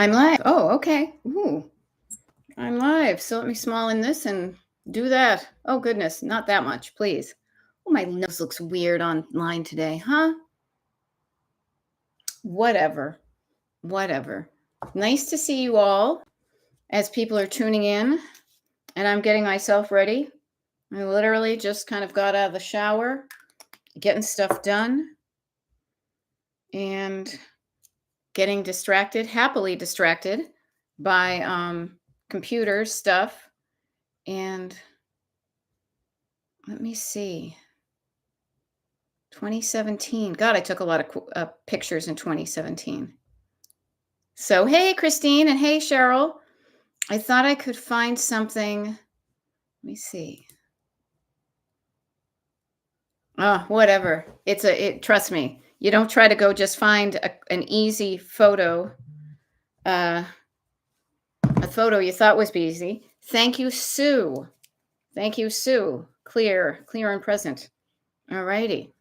I'm live. Oh, okay. Ooh, I'm live. So let me small in this and do that. Oh, goodness. Not that much, please. Oh, my nose looks weird online today, huh? Whatever. Whatever. Nice to see you all as people are tuning in and I'm getting myself ready. I literally just kind of got out of the shower, getting stuff done and getting distracted, happily distracted by computer stuff. And let me see. 2017. God, I took a lot of pictures in 2017. So, hey, Christine, and hey, Cheryl. I thought I could find something. Let me see. Oh, whatever. Trust me, you don't try to go just find an easy photo, a photo you thought was easy. Thank you, Sue. Thank you, Sue. Clear and present. All righty.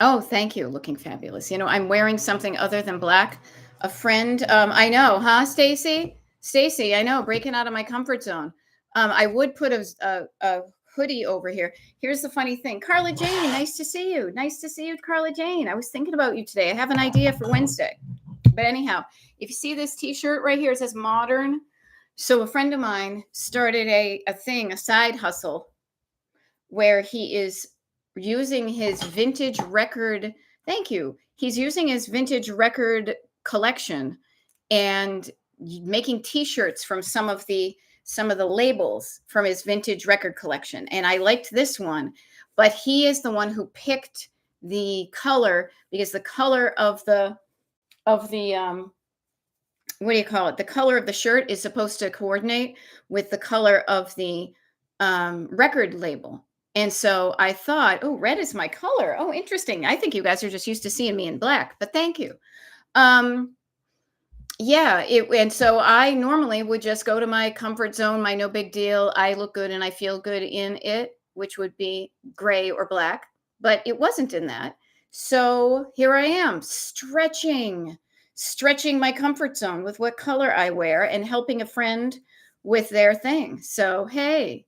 Oh, thank you. Looking fabulous. I'm wearing something other than black. A friend, I know, huh, Stacy? Stacy, I know, breaking out of my comfort zone. I would put a hoodie over here. Here's the funny thing. Carla Jane, nice to see you. Nice to see you, Carla Jane. I was thinking about you today. I have an idea for Wednesday. But anyhow, if you see this t-shirt right here, it says modern. So a friend of mine started a side hustle, where he is using his vintage record. Thank you. He's using his vintage record collection and making t-shirts from some of the labels from his vintage record collection. And I liked this one, but he is the one who picked the color, because the color of the what do you call it? The color of the shirt is supposed to coordinate with the color of the record label. And so I thought, oh, red is my color. Oh, interesting. I think you guys are just used to seeing me in black, but thank you. Yeah, and so I normally would just go to my comfort zone, my no big deal. I look good and I feel good in it, which would be gray or black, but it wasn't in that. So here I am, stretching my comfort zone with what color I wear and helping a friend with their thing. So, hey,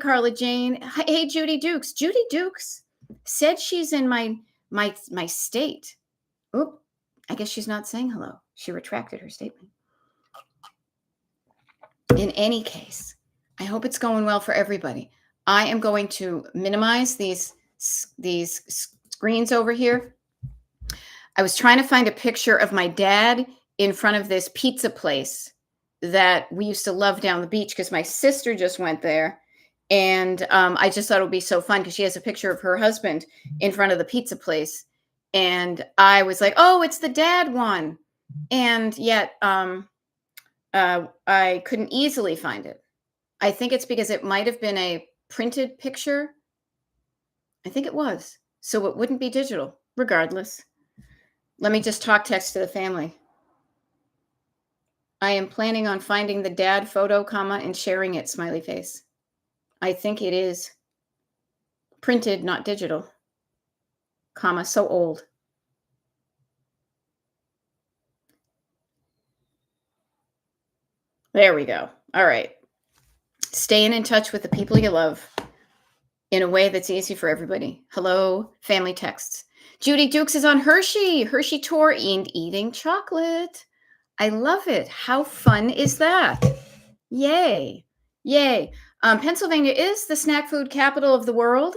Carla Jane. Hey, Judy Dukes. Judy Dukes said she's in my state. Oop, I guess she's not saying hello. She retracted her statement. In any case, I hope it's going well for everybody. I am going to minimize these screens over here. I was trying to find a picture of my dad in front of this pizza place that we used to love down the beach, because my sister just went there. And I just thought it would be so fun, because she has a picture of her husband in front of the pizza place. And I was like, oh, it's the dad one. And yet I couldn't easily find it. I think it's because it might have been a printed picture. I think it was. So it wouldn't be digital, regardless. Let me just talk text to the family. I am planning on finding the dad photo, and sharing it, smiley face. I think it is printed, not digital, so old. There we go. All right. Staying in touch with the people you love in a way that's easy for everybody. Hello, family texts. Judy Dukes is on Hershey tour and eating chocolate. I love it. How fun is that? Yay. Pennsylvania is the snack food capital of the world.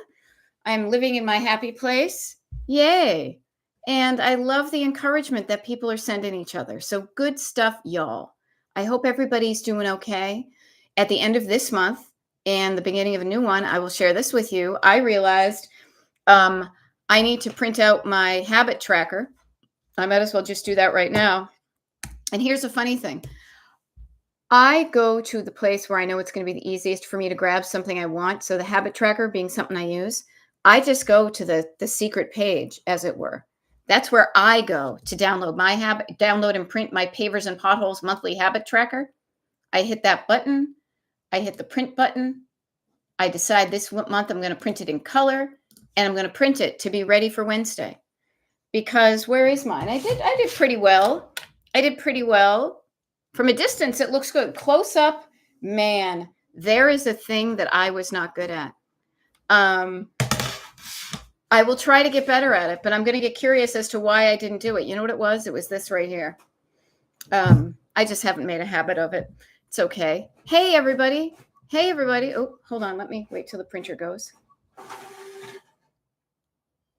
I'm living in my happy place. Yay. And I love the encouragement that people are sending each other. So good stuff, y'all. I hope everybody's doing okay. At the end of this month and the beginning of a new one, I will share this with you. I realized I need to print out my habit tracker. I might as well just do that right now. And here's a funny thing. I go to the place where I know it's going to be the easiest for me to grab something I want. So the habit tracker being something I use, I just go to the secret page, as it were. That's where I go to download and print my Pavers and Potholes monthly habit tracker. I hit that button. I hit the print button. I decide this month I'm going to print it in color, and I'm going to print it to be ready for Wednesday. Because where is mine? I did pretty well. From a distance, it looks good. Close up, man, there is a thing that I was not good at. I will try to get better at it, but I'm going to get curious as to why I didn't do it. You know what it was? It was this right here. I just haven't made a habit of it. It's okay. Hey, everybody. Hey, everybody. Oh, hold on. Let me wait till the printer goes.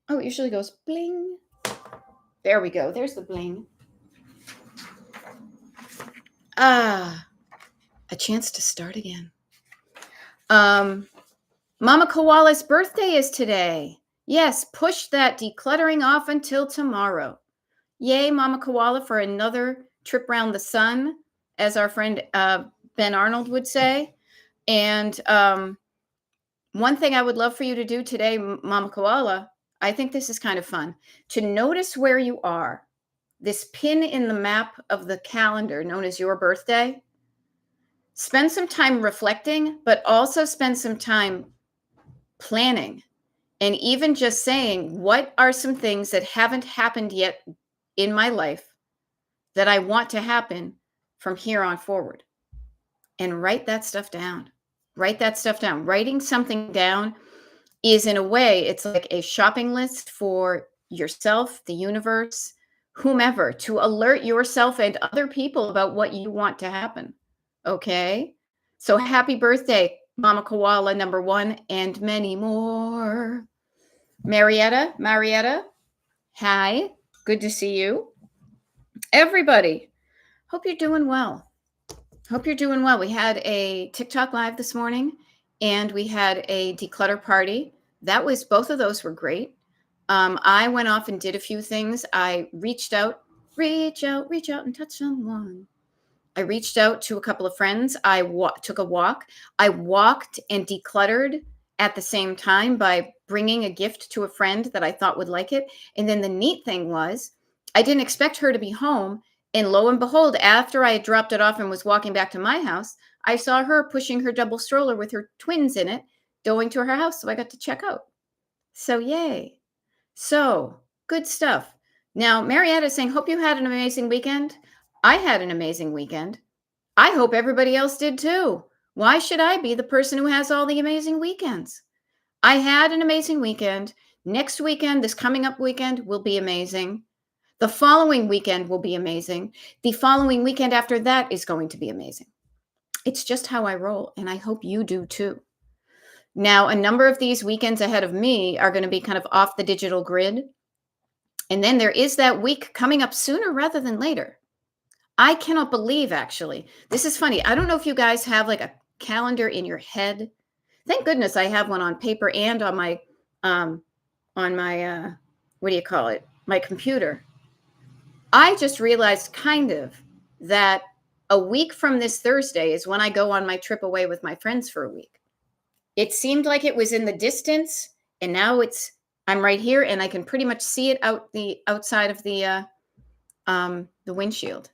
Oh, it usually goes bling. There we go. There's the bling. A chance to start again. Mama Koala's birthday is today. Yes, push that decluttering off until tomorrow. Yay, Mama Koala, for another trip around the sun, as our friend Ben Arnold would say. And one thing I would love for you to do today, Mama Koala, I think this is kind of fun, to notice where you are. This pin in the map of the calendar known as your birthday. Spend some time reflecting, but also spend some time planning. And even just saying, what are some things that haven't happened yet in my life that I want to happen from here on forward? And write that stuff down. Write that stuff down. Writing something down is, in a way, it's like a shopping list for yourself, the universe, whomever, to alert yourself and other people about what you want to happen. Okay? So happy birthday, Mama Koala number 1, and many more. Marietta, hi, good to see you. Everybody, hope you're doing well. Hope you're doing well. We had a TikTok live this morning, and we had a declutter party. Both of those were great. I went off and did a few things. I reach out and touch someone. I reached out to a couple of friends. I took a walk. I walked and decluttered at the same time by bringing a gift to a friend that I thought would like it. And then the neat thing was, I didn't expect her to be home. And lo and behold, after I had dropped it off and was walking back to my house, I saw her pushing her double stroller with her twins in it, going to her house. So I got to check out. So yay. So good stuff. Now, Marietta is saying, hope you had an amazing weekend. I had an amazing weekend. I hope everybody else did too. Why should I be the person who has all the amazing weekends? I had an amazing weekend. Next weekend, this coming up weekend, will be amazing. The following weekend will be amazing. The following weekend after that is going to be amazing. It's just how I roll, and I hope you do too. Now, a number of these weekends ahead of me are going to be kind of off the digital grid. And then there is that week coming up sooner rather than later. I cannot believe, actually. This is funny. I don't know if you guys have like a calendar in your head. Thank goodness I have one on paper and on my what do you call it? My computer. I just realized kind of that a week from this Thursday is when I go on my trip away with my friends for a week. It seemed like it was in the distance, and now I'm right here, and I can pretty much see it outside of the windshield.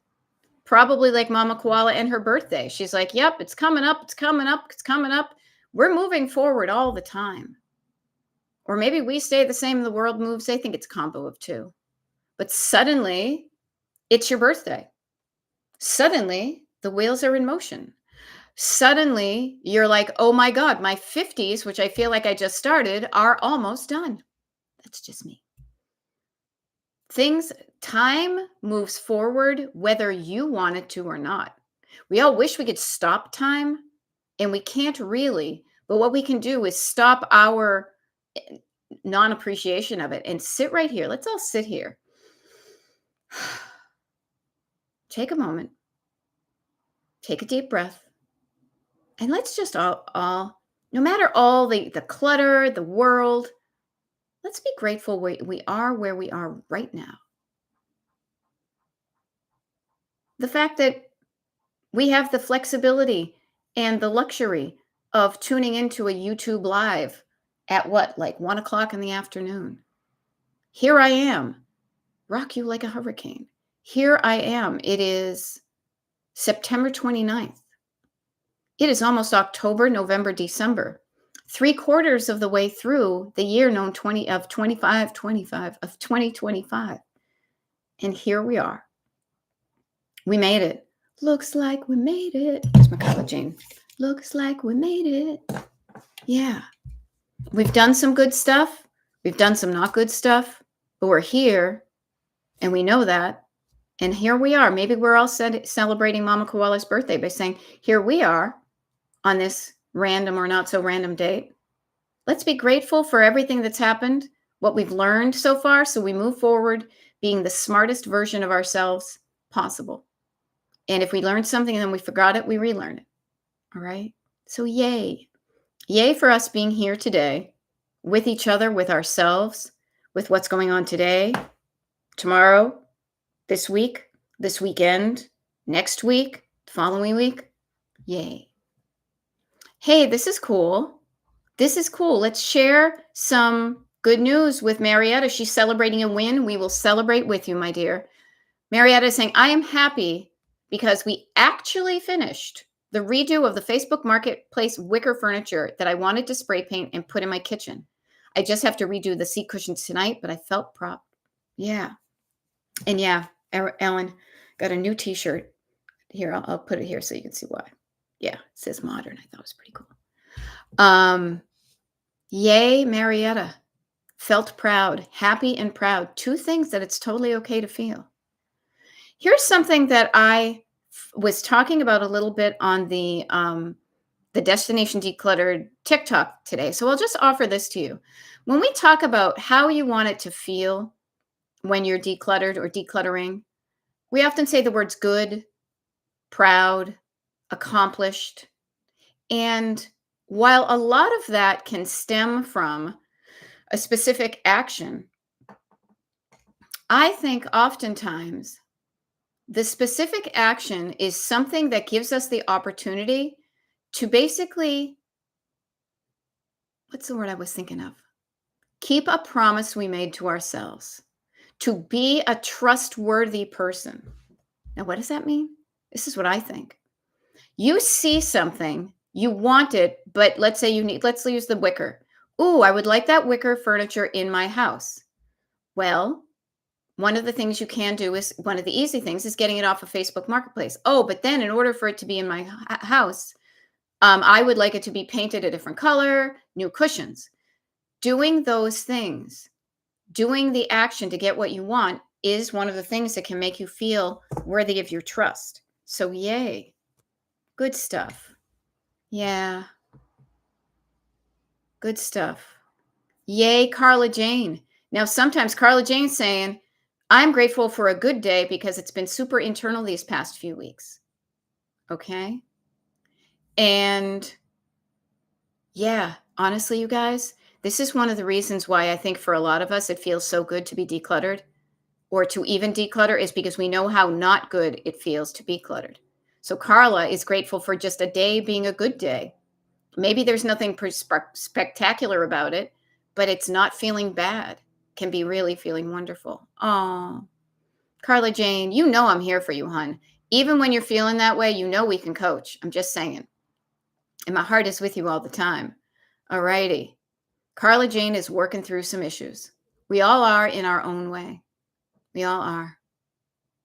Probably like Mama Koala and her birthday. She's like, yep, it's coming up, it's coming up, it's coming up. We're moving forward all the time. Or maybe we stay the same and the world moves. I think it's a combo of two. But suddenly, it's your birthday. Suddenly, the wheels are in motion. Suddenly, you're like, oh my God, my 50s, which I feel like I just started, are almost done. That's just me. Time moves forward whether you want it to or not. We all wish we could stop time, and we can't really. But what we can do is stop our non-appreciation of it and sit right here. Let's all sit here. Take a moment. Take a deep breath. And let's just all no matter all the clutter, the world, let's be grateful we are where we are right now. The fact that we have the flexibility and the luxury of tuning into a YouTube live at like 1 o'clock in the afternoon. Here I am, rock you like a hurricane. Here I am. It is September 29th. It is almost October, November, December. 3/4 of the way through the year known 2025. And here we are. We made it. Looks like we made it. Here's my Carla Jane. Looks like we made it. Yeah. We've done some good stuff. We've done some not good stuff, but we're here and we know that. And here we are. Maybe we're all celebrating Mama Koala's birthday by saying, here we are on this random or not so random date. Let's be grateful for everything that's happened, what we've learned so far, so we move forward being the smartest version of ourselves possible. And if we learned something and then we forgot it, we relearn it. All right? So yay. Yay for us being here today with each other, with ourselves, with what's going on today, tomorrow, this week, this weekend, next week, the following week. Yay. Hey, this is cool. This is cool. Let's share some good news with Marietta. She's celebrating a win. We will celebrate with you, my dear. Marietta is saying, I am happy because we actually finished the redo of the Facebook Marketplace wicker furniture that I wanted to spray paint and put in my kitchen. I just have to redo the seat cushions tonight, but I felt proud. Yeah. And yeah, Ellen got a new t-shirt. Here, I'll put it here so you can see why. Yeah, it says modern. I thought it was pretty cool. Yay, Marietta. Felt proud, happy and proud. Two things that it's totally okay to feel. Here's something that I was talking about a little bit on the Destination Decluttered TikTok today. So I'll just offer this to you. When we talk about how you want it to feel when you're decluttered or decluttering, we often say the words good, proud, accomplished. And while a lot of that can stem from a specific action, I think oftentimes the specific action is something that gives us the opportunity to basically, what's the word I was thinking of? Keep a promise we made to ourselves, to be a trustworthy person. Now, what does that mean? This is what I think. You see something, you want it, but let's say let's use the wicker. Ooh, I would like that wicker furniture in my house. Well, one of the things you can do is, one of the easy things is getting it off of Facebook Marketplace. Oh, but then in order for it to be in my house, I would like it to be painted a different color, new cushions. Doing those things, doing the action to get what you want is one of the things that can make you feel worthy of your trust. So yay. Good stuff. Yeah. Good stuff. Yay, Carla Jane. Now, sometimes Carla Jane's saying, I'm grateful for a good day because it's been super internal these past few weeks. Okay. And yeah, honestly, you guys, this is one of the reasons why I think for a lot of us, it feels so good to be decluttered or to even declutter, is because we know how not good it feels to be cluttered. So Carla is grateful for just a day being a good day. Maybe there's nothing spectacular about it, but it's not feeling bad. Can be really feeling wonderful. Oh, Carla Jane, you know I'm here for you, hon. Even when you're feeling that way, you know we can coach. I'm just saying. And my heart is with you all the time. All righty. Carla Jane is working through some issues. We all are in our own way. We all are.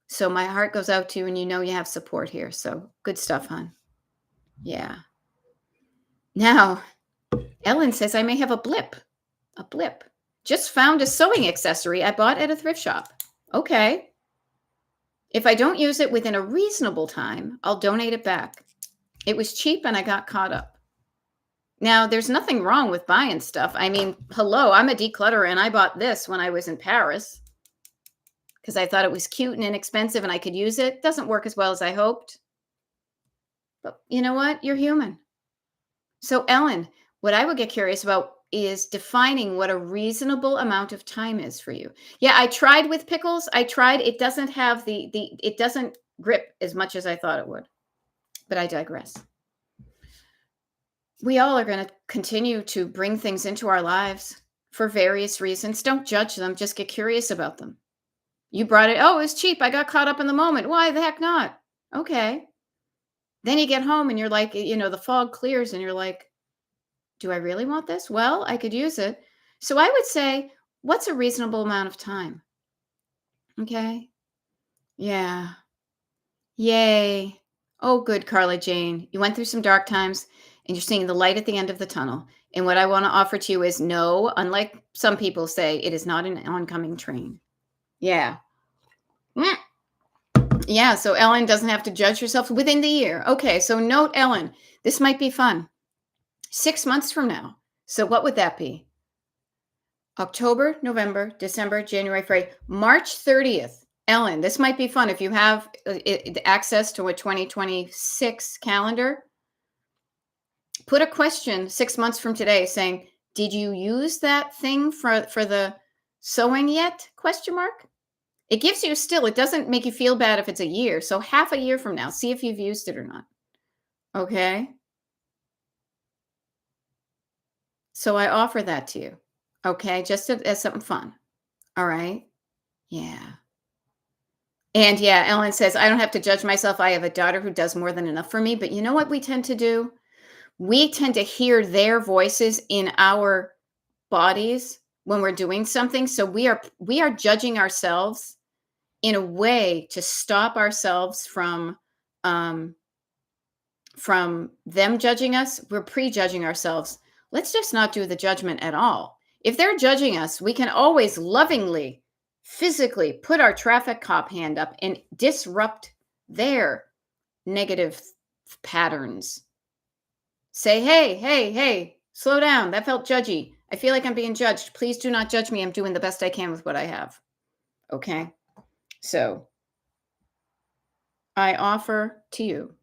So my heart goes out to you, and you know you have support here. So good stuff, hon. Yeah. Now, Ellen says I may have a blip. A blip. Just found a sewing accessory I bought at a thrift shop. Okay. If I don't use it within a reasonable time, I'll donate it back. It was cheap and I got caught up. Now, there's nothing wrong with buying stuff. I mean, hello, I'm a declutterer and I bought this when I was in Paris because I thought it was cute and inexpensive and I could use it. Doesn't work as well as I hoped. But you know what? You're human. So, Ellen, what I would get curious about is defining what a reasonable amount of time is for you. Yeah, I tried with pickles. It doesn't have it doesn't grip as much as I thought it would. But I digress. We all are going to continue to bring things into our lives for various reasons. Don't judge them. Just get curious about them. You brought it. Oh, it was cheap. I got caught up in the moment. Why the heck not? Okay. Then you get home and you're like, the fog clears and you're like, do I really want this? Well, I could use it. So I would say, what's a reasonable amount of time? Okay. Yeah. Yay. Oh, good, Carla Jane. You went through some dark times and you're seeing the light at the end of the tunnel. And what I want to offer to you is no, unlike some people say, it is not an oncoming train. Yeah. Mm. Yeah. So Ellen doesn't have to judge herself within the year. Okay. So note, Ellen, this might be fun. 6 months from now. So what would that be? October, November, December, January, February, March 30th. Ellen, this might be fun if you have access to a 2026 calendar. Put a question 6 months from today saying, did you use that thing for the sewing yet? Question mark. It gives you still, it doesn't make you feel bad if it's a year. So half a year from now, see if you've used it or not. Okay. So I offer that to you. Okay. Just as something fun. All right. Yeah. And yeah, Ellen says, I don't have to judge myself. I have a daughter who does more than enough for me. But you know what we tend to do? We tend to hear their voices in our bodies when we're doing something. So we are judging ourselves in a way to stop ourselves um, from them judging us. We're prejudging ourselves. Let's just not do the judgment at all. If they're judging us, we can always lovingly, physically put our traffic cop hand up and disrupt their negative patterns. Say, hey, slow down. That felt judgy. I feel like I'm being judged. Please do not judge me. I'm doing the best I can with what I have. Okay. So I offer to you,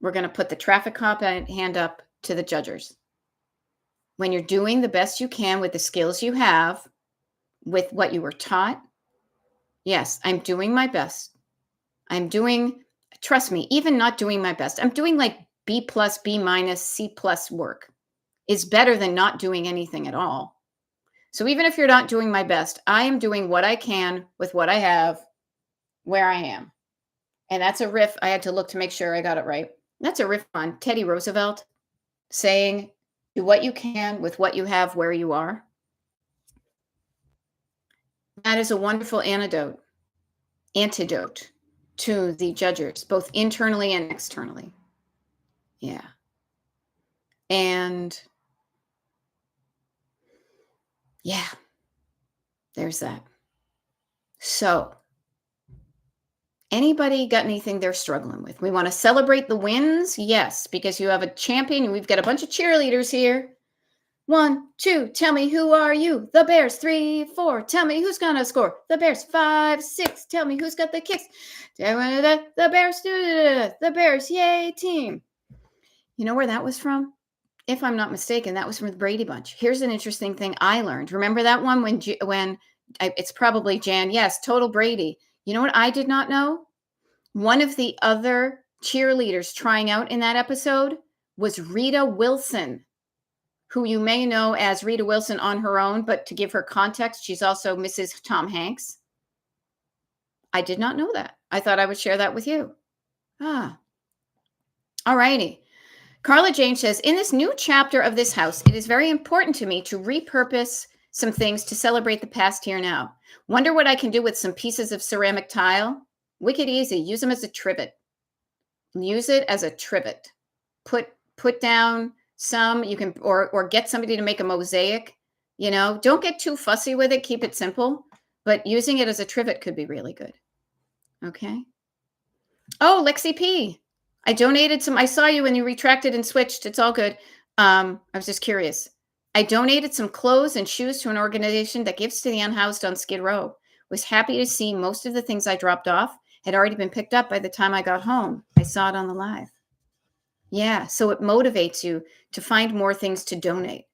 we're going to put the traffic cop hand up to the judgers. When you're doing the best you can with the skills you have, with what you were taught, yes, I'm doing my best. Trust me, even not doing my best, I'm doing like B plus, B minus, C plus work is better than not doing anything at all. So even if you're not doing my best, I am doing what I can with what I have where I am. And that's a riff. I had to look to make sure I got it right. That's a riff on Teddy Roosevelt saying, do what you can with what you have where you are. That is a wonderful antidote to the judgers, both internally and externally. Yeah. And yeah, there's that. So, anybody got anything they're struggling with? We want to celebrate the wins? Yes, because you have a champion. We've got a bunch of cheerleaders here. 1, 2, tell me who are you? The Bears. 3, 4, tell me who's gonna score? The Bears. 5, 6, tell me who's got the kicks? The Bears. The Bears. Yay, team. You know where that was from? If I'm not mistaken, that was from the Brady Bunch. Here's an interesting thing I learned. Remember that one when it's probably Jan? Yes, total Brady. You know what I did not know? One of the other cheerleaders trying out in that episode was Rita Wilson, who you may know as Rita Wilson on her own, but to give her context, she's also Mrs. Tom Hanks. I did not know that. I thought I would share that with you. All righty. Carla Jane says, in this new chapter of this house, it is very important to me to repurpose some things to celebrate the past here now. Wonder what I can do with some pieces of ceramic tile? Wicked easy. Use them as a trivet. Use it as a trivet. Put down some, you can, or get somebody to make a mosaic. Don't get too fussy with it. Keep it simple, but using it as a trivet could be really good. Okay. Oh, Lexi P. I donated some. I saw you when you retracted and switched. It's all good. I was just curious. I donated some clothes and shoes to an organization that gives to the unhoused on Skid Row. Was happy to see most of the things I dropped off had already been picked up by the time I got home. I saw it on the live. Yeah, so it motivates you to find more things to donate.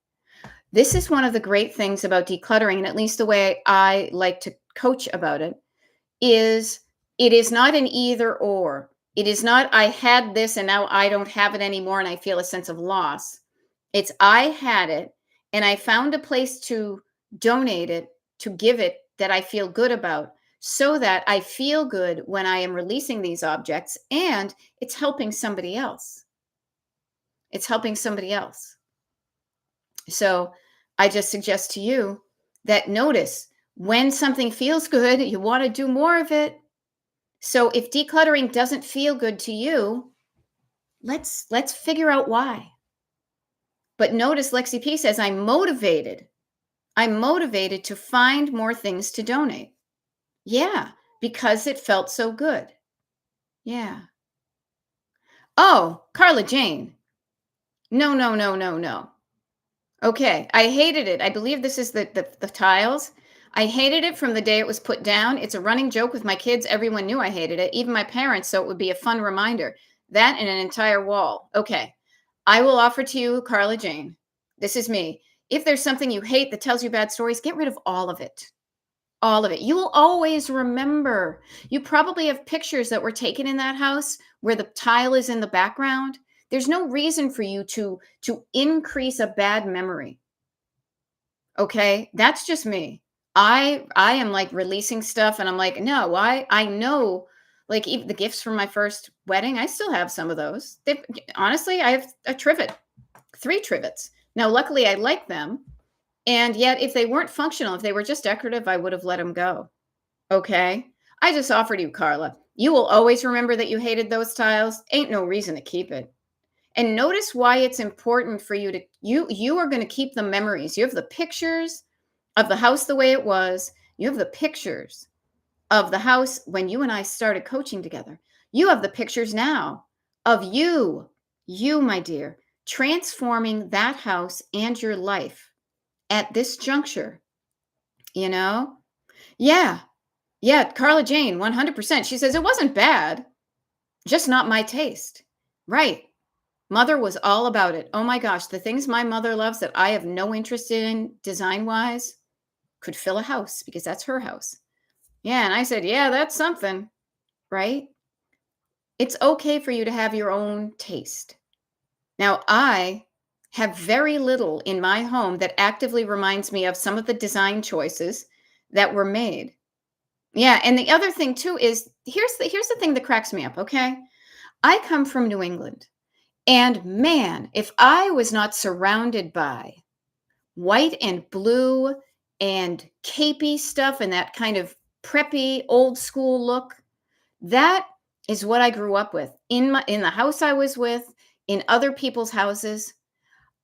This is one of the great things about decluttering, and at least the way I like to coach about it is not an either or. It is not I had this and now I don't have it anymore and I feel a sense of loss. It's I had it and I found a place to donate it, to give it that I feel good about, so that I feel good when I am releasing these objects, and it's helping somebody else. It's helping somebody else. So I just suggest to you that notice when something feels good, you want to do more of it. So if decluttering doesn't feel good to you, let's figure out why. But notice Lexi P says, I'm motivated. I'm motivated to find more things to donate. Yeah, because it felt so good. Yeah. Oh, Carla Jane. No, no, no, no, no. Okay, I hated it. I believe this is the tiles. I hated it from the day it was put down. It's a running joke with my kids. Everyone knew I hated it, even my parents, so it would be a fun reminder. That and an entire wall. Okay. I will offer to you, Carla Jane. This is me. If there's something you hate that tells you bad stories, get rid of all of it. All of it. You will always remember. You probably have pictures that were taken in that house where the tile is in the background. There's no reason for you to increase a bad memory. Okay? That's just me. I am like releasing stuff and I'm like, no, I know like even the gifts from my first wedding, I still have some of those. Honestly, I have a trivet, 3 trivets. Now luckily I like them. And yet, if they weren't functional, if they were just decorative, I would have let them go. Okay. I just offered you, Carla. You will always remember that you hated those tiles. Ain't no reason to keep it. And notice why it's important for you to you are going to keep the memories. You have the pictures of the house the way it was. You have the pictures of the house when you and I started coaching together. You have the pictures now of you, my dear, transforming that house and your life at this juncture, you know? Yeah. Yeah, Carla Jane, 100%. She says it wasn't bad, just not my taste. Right. Mother was all about it. Oh my gosh, the things my mother loves that I have no interest in design-wise could fill a house because that's her house. Yeah, and I said, "Yeah, that's something." Right? It's okay for you to have your own taste. Now, I have very little in my home that actively reminds me of some of the design choices that were made. Yeah, and the other thing too is here's the thing that cracks me up, okay? I come from New England, and man, if I was not surrounded by white and blue and capey stuff and that kind of preppy old school look, that is what I grew up with. In the house I was with, in other people's houses,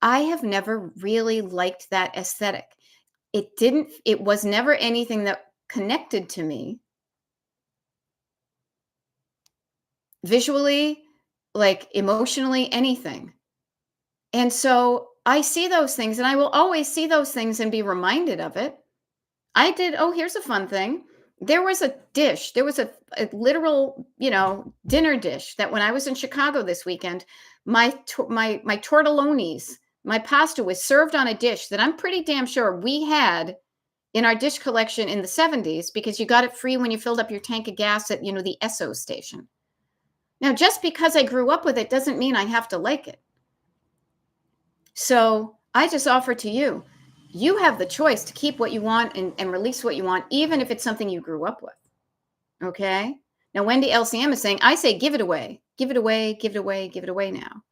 I have never really liked that aesthetic. It was never anything that connected to me visually, like emotionally, anything. And so I see those things and I will always see those things and be reminded of it. Here's a fun thing. There was a dish, there was a literal, dinner dish that when I was in Chicago this weekend, my tortellonis, my pasta was served on a dish that I'm pretty damn sure we had in our dish collection in the 70s because you got it free when you filled up your tank of gas at, the Esso station. Now, just because I grew up with it doesn't mean I have to like it. So I just offer to you, you have the choice to keep what you want and release what you want, even if it's something you grew up with. Okay. Now, Wendy LCM is saying, I say, give it away, give it away, give it away, give it away now.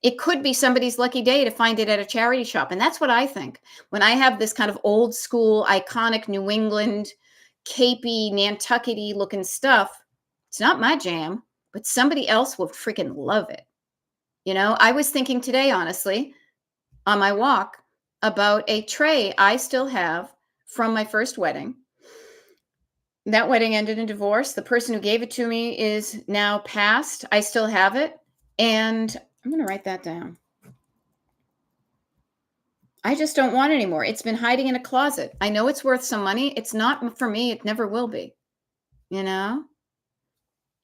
It could be somebody's lucky day to find it at a charity shop. And that's what I think. When I have this kind of old school, iconic New England, capey, Nantucket-y looking stuff, it's not my jam, but somebody else will freaking love it. I was thinking today, honestly, on my walk about a tray I still have from my first wedding. That wedding ended in divorce. The person who gave it to me is now passed. I still have it. And I'm going to write that down. I just don't want it anymore. It's been hiding in a closet. I know it's worth some money. It's not for me. It never will be. Yeah.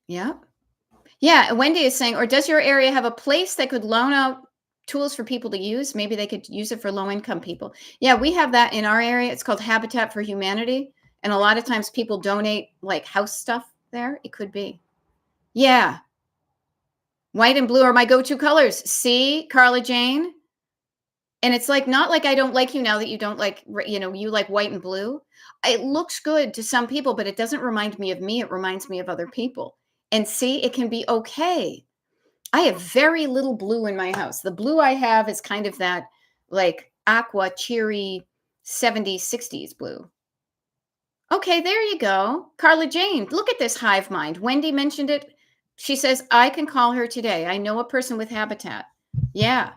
Yeah. Wendy is saying, or does your area have a place that could loan out tools for people to use? Maybe they could use it for low income people. Yeah, we have that in our area. It's called Habitat for Humanity. And a lot of times people donate like house stuff there. It could be. Yeah. White and blue are my go-to colors. See, Carla Jane? And it's like, not like I don't like you now that you don't like, you like white and blue. It looks good to some people, but it doesn't remind me of me. It reminds me of other people. And see, it can be okay. I have very little blue in my house. The blue I have is kind of that like aqua cheery 70s, 60s blue. Okay, there you go. Carla Jane, look at this hive mind. Wendy mentioned it. She says, I can call her today. I know a person with habitat. Yeah.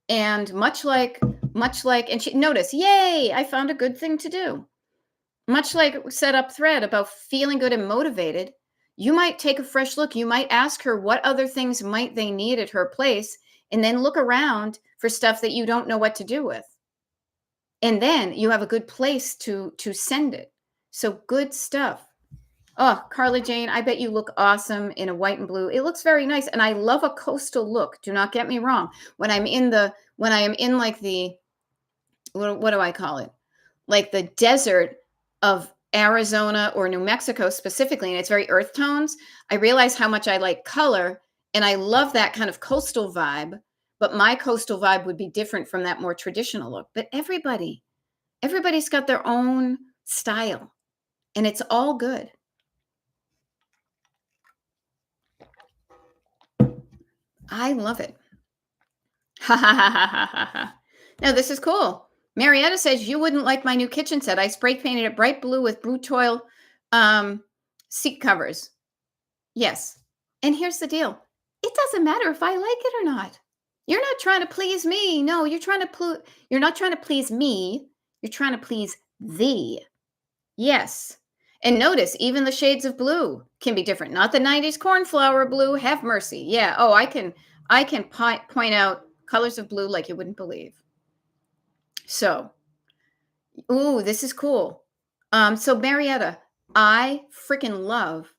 And and she notice, yay, I found a good thing to do. Much like set up thread about feeling good and motivated, you might take a fresh look. You might ask her what other things might they need at her place, and then look around for stuff that you don't know what to do with. And then you have a good place to send it. So good stuff. Oh, Carla Jane, I bet you look awesome in a white and blue. It looks very nice. And I love a coastal look. Do not get me wrong. When I am in like the what do I call it? Like the desert of Arizona or New Mexico specifically, and it's very earth tones, I realize how much I like color and I love that kind of coastal vibe. But my coastal vibe would be different from that more traditional look. But everybody's got their own style and it's all good. I love it. Ha ha ha ha ha ha ha. Now this is cool. Marietta says you wouldn't like my new kitchen set. I spray painted it bright blue with brute oil um, seat covers. Yes. And here's the deal. It doesn't matter if I like it or not. You're not trying to please me. No, you're not trying to please me. You're trying to please thee. Yes. And notice even the shades of blue can be different. Not the 90s cornflower blue. Have mercy. Yeah. Oh, I can point out colors of blue like you wouldn't believe. So, ooh, this is cool. So Marietta, I freaking love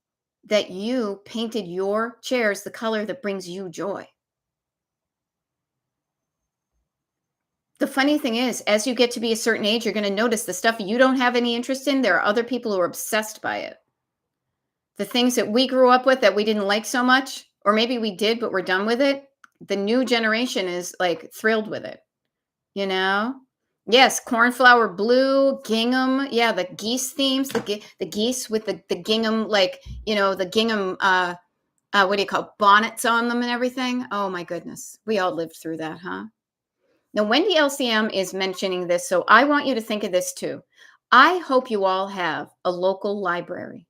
that you painted your chairs the color that brings you joy. The funny thing is, as you get to be a certain age, you're going to notice the stuff you don't have any interest in, there are other people who are obsessed by it. The things that we grew up with that we didn't like so much, or maybe we did, but we're done with it. The new generation is like thrilled with it, you know? Yes, cornflower blue, gingham. Yeah, the geese themes, the geese with the gingham, like, the gingham, what do you call it, bonnets on them and everything. Oh my goodness. We all lived through that, huh? Now, Wendy LCM is mentioning this, so I want you to think of this too. I hope you all have a local library.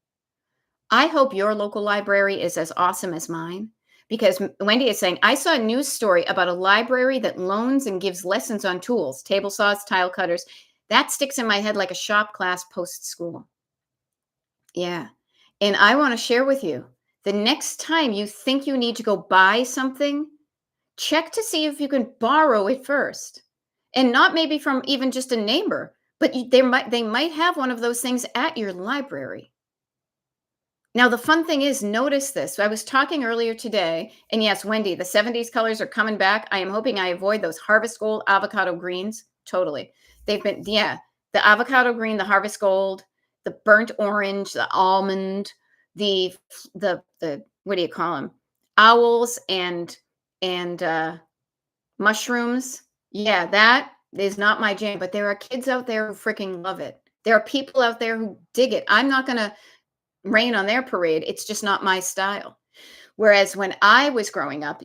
I hope your local library is as awesome as mine because Wendy is saying, I saw a news story about a library that loans and gives lessons on tools, table saws, tile cutters. That sticks in my head like a shop class post school. Yeah. And I want to share with you the next time you think you need to go buy something, check to see if you can borrow it first. And not maybe from even just a neighbor, but they might have one of those things at your library. Now, the fun thing is, notice this. I was talking earlier today, and yes, Wendy, the 70s colors are coming back. I am hoping I avoid those harvest gold avocado greens. Totally. Yeah, the avocado green, the harvest gold, the burnt orange, the almond, the what do you call them? Owls and mushrooms. Yeah, that is not my jam, but there are kids out there who freaking love it. There are people out there who dig it. I'm not going to rain on their parade. It's just not my style. Whereas when I was growing up,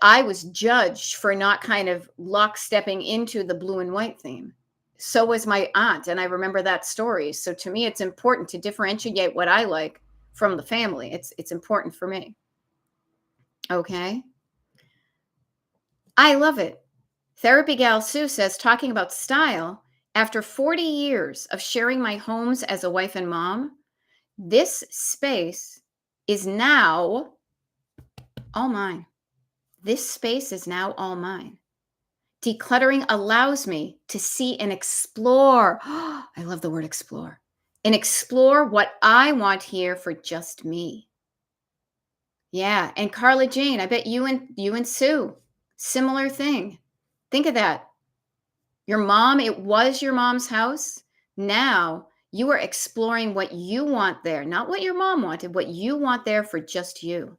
I was judged for not kind of lockstepping into the blue and white theme. So was my aunt, and I remember that story. So to me, it's important to differentiate what I like from the family. It's important for me. Okay. I love it. Therapy Gal Sue says, talking about style, after 40 years of sharing my homes as a wife and mom, this space is now all mine. This space is now all mine. Decluttering allows me to see and explore. I love the word explore. And explore what I want here for just me. Yeah, and Carla Jane, I bet you and Sue, similar thing. Think of that. It was your mom's house. Now you are exploring what you want there, not what your mom wanted, what you want there for just you.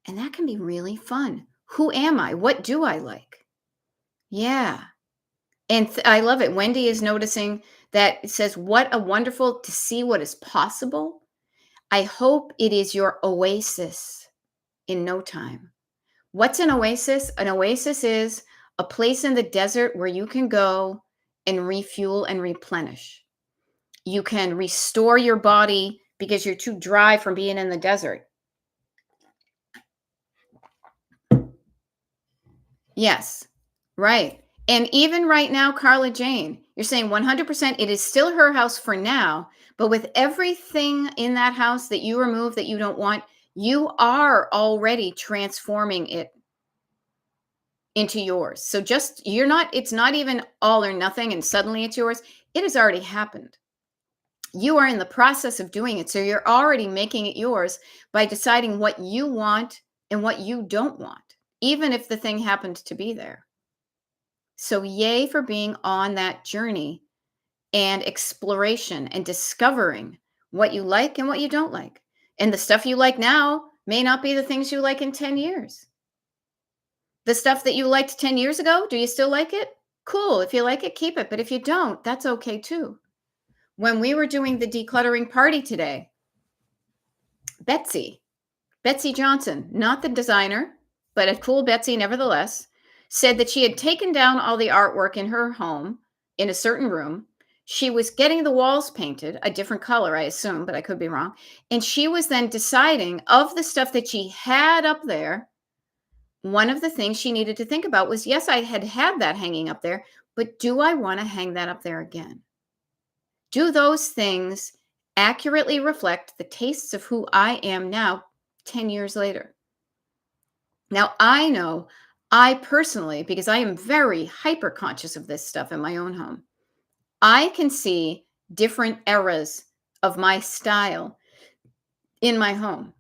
And that can be really fun. Who am I? What do I like? Yeah. And I love it. Wendy is noticing that it says, what a wonderful to see what is possible. I hope it is your oasis in no time. What's an oasis? An oasis is a place in the desert where you can go and refuel and replenish. You can restore your body because you're too dry from being in the desert. Yes, right. And even right now, Carla Jane, you're saying 100% it is still her house for now, but with everything in that house that you remove that you don't want, you are already transforming it into yours. So just, you're not, it's not even all or nothing and suddenly it's yours. It has already happened. You are in the process of doing it. So you're already making it yours by deciding what you want and what you don't want, even if the thing happened to be there. So, yay for being on that journey and exploration and discovering what you like and what you don't like. And the stuff you like now may not be the things you like in 10 years. The stuff that you liked 10 years ago, do you still like it? Cool. If you like it, keep it. But if you don't, that's okay too. When we were doing the decluttering party today, Betsy Johnson, not the designer, but a cool Betsy nevertheless, said that she had taken down all the artwork in her home in a certain room. She was getting the walls painted, a different color, I assume, but I could be wrong. And she was then deciding of the stuff that she had up there. One of the things she needed to think about was, yes, I had that hanging up there, but do I want to hang that up there again? Do those things accurately reflect the tastes of who I am now, 10 years later? Now, I know I personally, because I am very hyper conscious of this stuff in my own home, I can see different eras of my style in my home.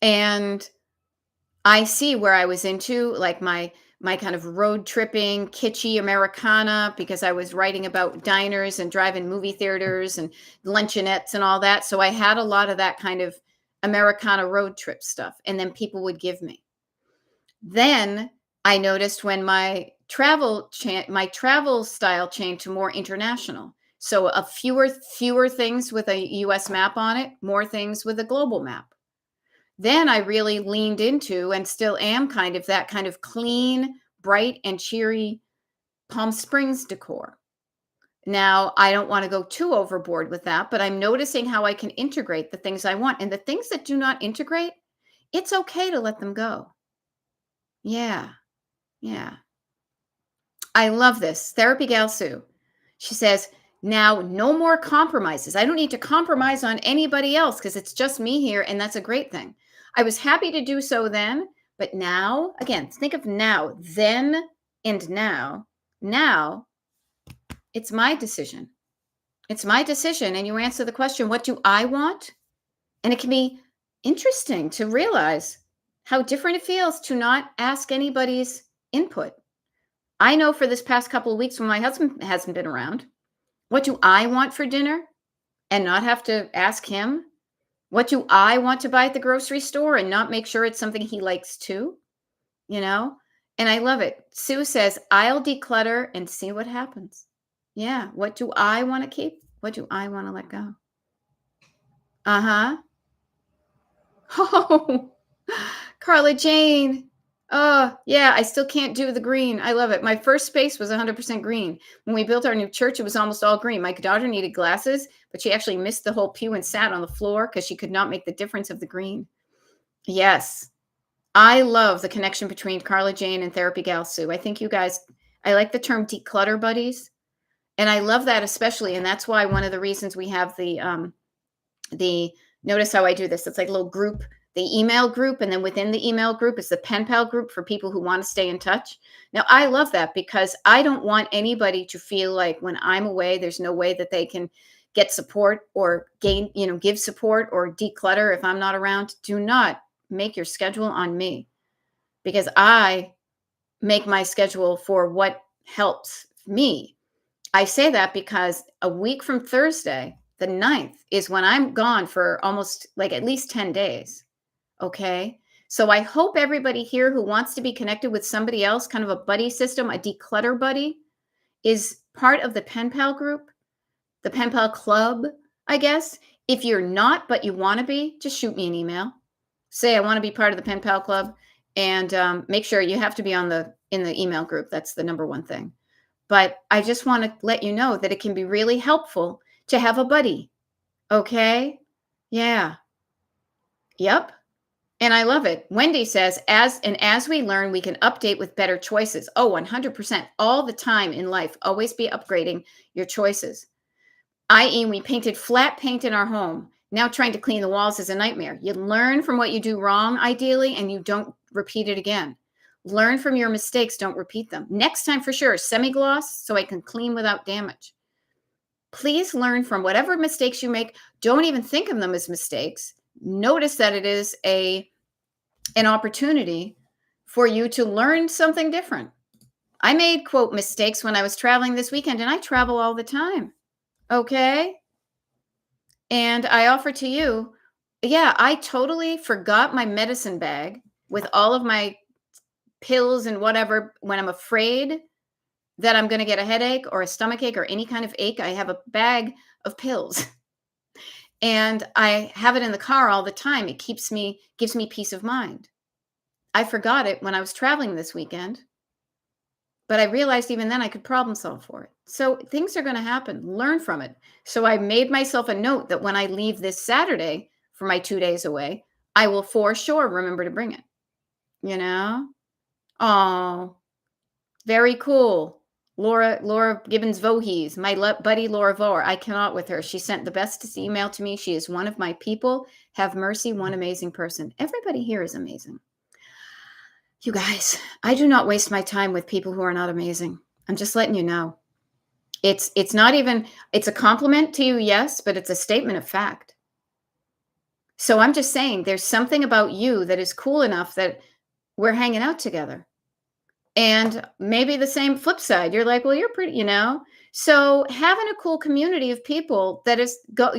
And I see where I was into like my kind of road tripping, kitschy Americana, because I was writing about diners and driving movie theaters and luncheonettes and all that. So I had a lot of that kind of Americana road trip stuff. And then people would give me. Then I noticed when my travel style changed to more international. So a fewer things with a US map on it, more things with a global map. Then I really leaned into and still am kind of that kind of clean, bright and cheery Palm Springs decor. Now, I don't want to go too overboard with that, but I'm noticing how I can integrate the things I want, and the things that do not integrate, it's okay to let them go. Yeah. Yeah. I love this. Therapy Gal Sue. She says, now no more compromises. I don't need to compromise on anybody else because it's just me here. And that's a great thing. I was happy to do so then, but now, again, think of now, then and now. Now it's my decision. It's my decision. And you answer the question, what do I want? And it can be interesting to realize how different it feels to not ask anybody's input. I know for this past couple of weeks when my husband hasn't been around, what do I want for dinner and not have to ask him? What do I want to buy at the grocery store and not make sure it's something he likes too? You know? And I love it. Sue says, I'll declutter and see what happens. Yeah. What do I want to keep? What do I want to let go? Uh-huh. Oh, Carla Jane. Oh, yeah, I still can't do the green. I love it. My first space was 100% green. When we built our new church, it was almost all green. My daughter needed glasses, but she actually missed the whole pew and sat on the floor because she could not make the difference of the green. Yes. I love the connection between Carla Jane and Therapy Gal Sue. I think you guys, I like the term declutter buddies. And I love that especially. And that's why one of the reasons we have the notice how I do this. It's like a little group, the email group, and then within the email group is the pen pal group for people who want to stay in touch. Now, I love that because I don't want anybody to feel like when I'm away, there's no way that they can get support or gain, give support or declutter if I'm not around. Do not make your schedule on me because I make my schedule for what helps me. I say that because a week from Thursday, the 9th, is when I'm gone for almost like at least 10 days. Okay. So I hope everybody here who wants to be connected with somebody else, kind of a buddy system, a declutter buddy, is part of the Pen Pal group, the Pen Pal club, I guess. If you're not, but you want to be, just shoot me an email. Say, I want to be part of the Pen Pal club, and make sure you have to be in the email group. That's the number one thing. But I just want to let you know that it can be really helpful to have a buddy. Okay? Yeah. Yep. And I love it. Wendy says, as we learn, we can update with better choices. Oh, 100%. All the time in life, always be upgrading your choices. I.e., we painted flat paint in our home. Now trying to clean the walls is a nightmare. You learn from what you do wrong, ideally, and you don't repeat it again. Learn from your mistakes. Don't repeat them. Next time, for sure, semi-gloss so I can clean without damage. Please learn from whatever mistakes you make. Don't even think of them as mistakes. Notice that it is an opportunity for you to learn something different. I made, quote, mistakes when I was traveling this weekend, and I travel all the time. Okay? And I offer to you, yeah, I totally forgot my medicine bag with all of my pills and whatever when I'm afraid that I'm going to get a headache or a stomach ache or any kind of ache. I have a bag of pills and I have it in the car all the time. It gives me peace of mind. I forgot it when I was traveling this weekend, but I realized even then I could problem solve for it. So things are going to happen. Learn from it. So I made myself a note that when I leave this Saturday for my 2 days away, I will for sure remember to bring it. You know? Oh, very cool. Laura Gibbons Voorhees, my buddy Laura Vore. I cannot with her. She sent the bestest email to me. She is one of my people. Have mercy, one amazing person. Everybody here is amazing. You guys, I do not waste my time with people who are not amazing. I'm just letting you know. It's not even, it's a compliment to you, yes, but it's a statement of fact. So I'm just saying there's something about you that is cool enough that we're hanging out together. And maybe the same flip side. You're like, well, you're pretty, you know? So having a cool community of people that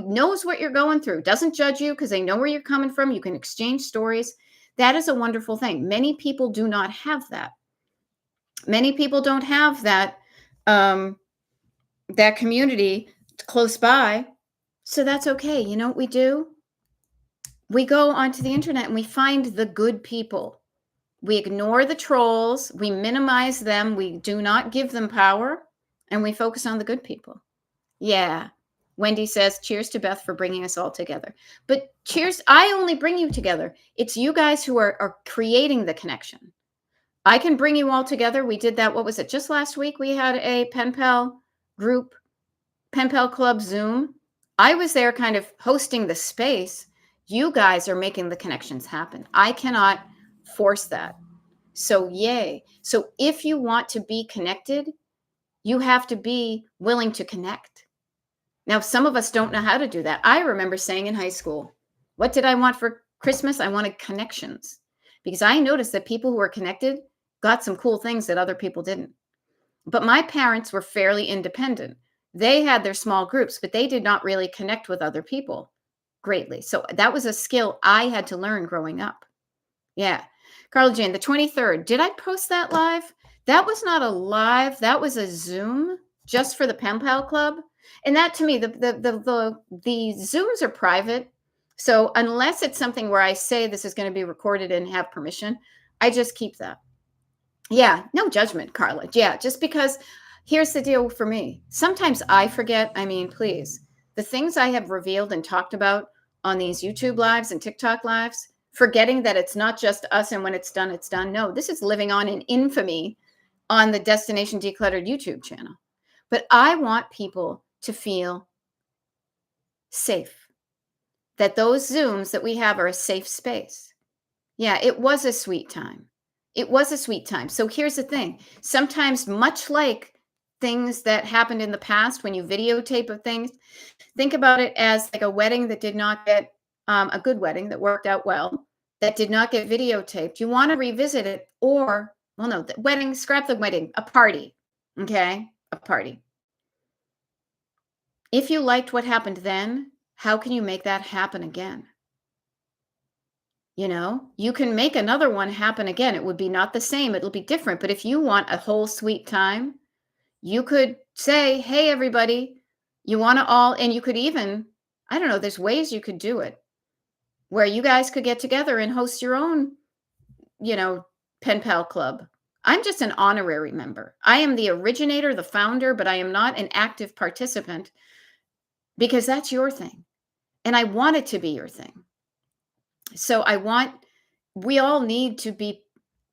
knows what you're going through, doesn't judge you because they know where you're coming from. You can exchange stories. That is a wonderful thing. Many people do not have that. Many people don't have that that community close by. So that's okay. You know what we do? We go onto the internet and we find the good people. We ignore the trolls, we minimize them, we do not give them power, and we focus on the good people. Yeah. Wendy says, cheers to Beth for bringing us all together. But cheers, I only bring you together. It's you guys who are creating the connection. I can bring you all together. We did that. What was it? Just last week, we had a pen pal group, pen pal club Zoom. I was there kind of hosting the space. You guys are making the connections happen. I cannot force that. So yay. So if you want to be connected, you have to be willing to connect. Now, some of us don't know how to do that. I remember saying in high school, what did I want for Christmas? I wanted connections because I noticed that people who were connected got some cool things that other people didn't. But my parents were fairly independent. They had their small groups, but they did not really connect with other people greatly. So that was a skill I had to learn growing up. Yeah. Carla Jane, the 23rd. Did I post that live? That was not a live. That was a Zoom just for the Pen Pal Club. And that to me, the Zooms are private. So unless it's something where I say this is going to be recorded and have permission, I just keep that. Yeah, no judgment, Carla. Yeah, just because here's the deal for me. Sometimes I forget. I mean, please, the things I have revealed and talked about on these YouTube lives and TikTok lives, forgetting that it's not just us and when it's done, it's done. No, this is living on in infamy on the Destination Decluttered YouTube channel. But I want people to feel safe, that those Zooms that we have are a safe space. Yeah, it was a sweet time. It was a sweet time. So here's the thing. Sometimes, much like things that happened in the past when you videotape of things, think about it as like a wedding that did not get a good wedding that worked out well, that did not get videotaped. You want to revisit it or, well, no, the wedding, scrap the wedding, a party. Okay, a party. If you liked what happened then, how can you make that happen again? You know, you can make another one happen again. It would be not the same. It'll be different. But if you want a whole sweet time, you could say, hey, everybody, you want to all, and you could even, I don't know, there's ways you could do it where you guys could get together and host your own, you know, Pen Pal Club. I'm just an honorary member. I am the originator, the founder, but I am not an active participant because that's your thing. And I want it to be your thing. So we all need to be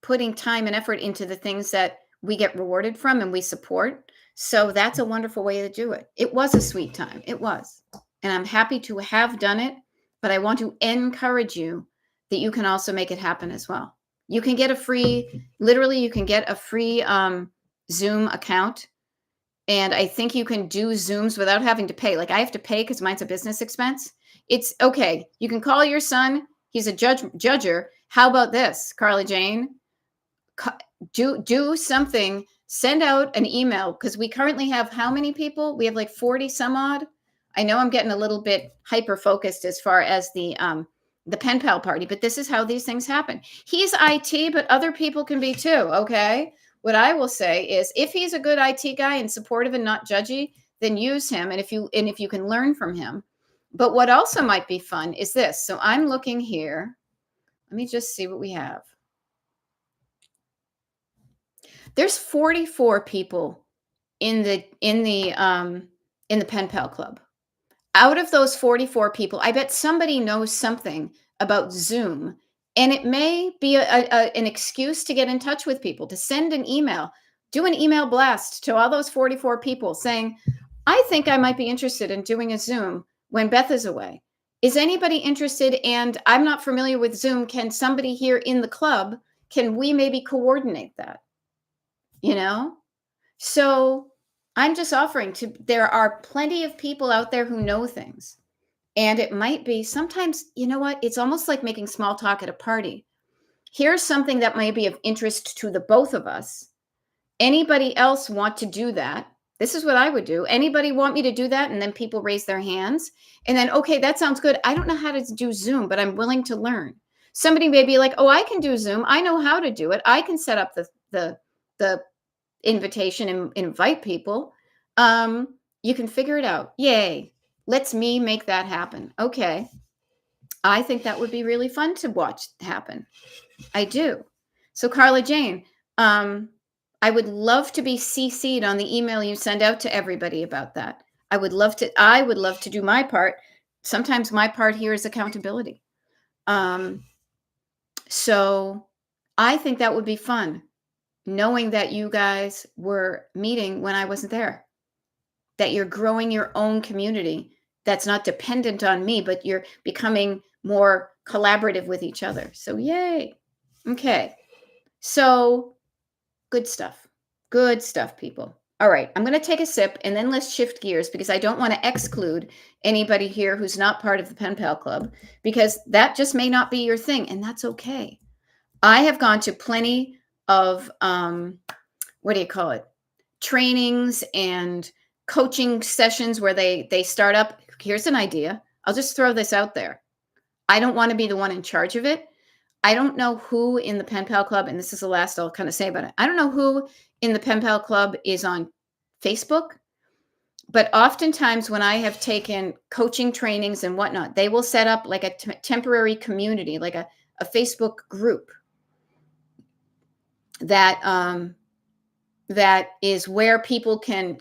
putting time and effort into the things that we get rewarded from and we support. So that's a wonderful way to do it. It was a sweet time. It was. And I'm happy to have done it, but I want to encourage you that you can also make it happen as well. You can get literally, you can get a free Zoom account. And I think you can do Zooms without having to pay. Like I have to pay because mine's a business expense. It's okay. You can call your son. He's a judger. How about this, Carly Jane? Do something. Send out an email because we currently have how many people? We have like 40 some odd. I know I'm getting a little bit hyper focused as far as the pen pal party, but this is how these things happen. He's IT, but other people can be too. Okay. What I will say is if he's a good IT guy and supportive and not judgy, then use him. And if you can learn from him. But what also might be fun is this. So I'm looking here. Let me just see what we have. There's 44 people in the Pen Pal Club. Out of those 44 people, I bet somebody knows something about Zoom. And it may be an excuse to get in touch with people, to send an email, do an email blast to all those 44 people saying, I think I might be interested in doing a Zoom when Beth is away. Is anybody interested? And I'm not familiar with Zoom. Can somebody here in the club, can we maybe coordinate that? So I'm just offering there are plenty of people out there who know things. And it might be sometimes, you know what? It's almost like making small talk at a party. Here's something that might be of interest to the both of us. Anybody else want to do that? This is what I would do. Anybody want me to do that? And then people raise their hands. And then, okay, that sounds good. I don't know how to do Zoom, but I'm willing to learn. Somebody may be like, oh, I can do Zoom. I know how to do it. I can set up the invitation and invite people. You can figure it out. Yay. Let's me make that happen. Okay. I think that would be really fun to watch happen. I do. So Carla Jane, I would love to be CC'd on the email you send out to everybody about that. I would love to do my part. Sometimes my part here is accountability. So I think that would be fun, knowing that you guys were meeting when I wasn't there, that you're growing your own community that's not dependent on me, but you're becoming more collaborative with each other. So yay. Okay. So good stuff. Good stuff, people. All right. I'm going to take a sip and then let's shift gears because I don't want to exclude anybody here who's not part of the Pen Pal Club because that just may not be your thing. And that's okay. I have gone to plenty of, trainings and coaching sessions where they start up. Here's an idea. I'll just throw this out there. I don't want to be the one in charge of it. I don't know who in the Pen Pal Club, and this is the last I'll kind of say about it. I don't know who in the Pen Pal Club is on Facebook, but oftentimes when I have taken coaching trainings and whatnot, they will set up like a temporary community, like a Facebook group that is where people can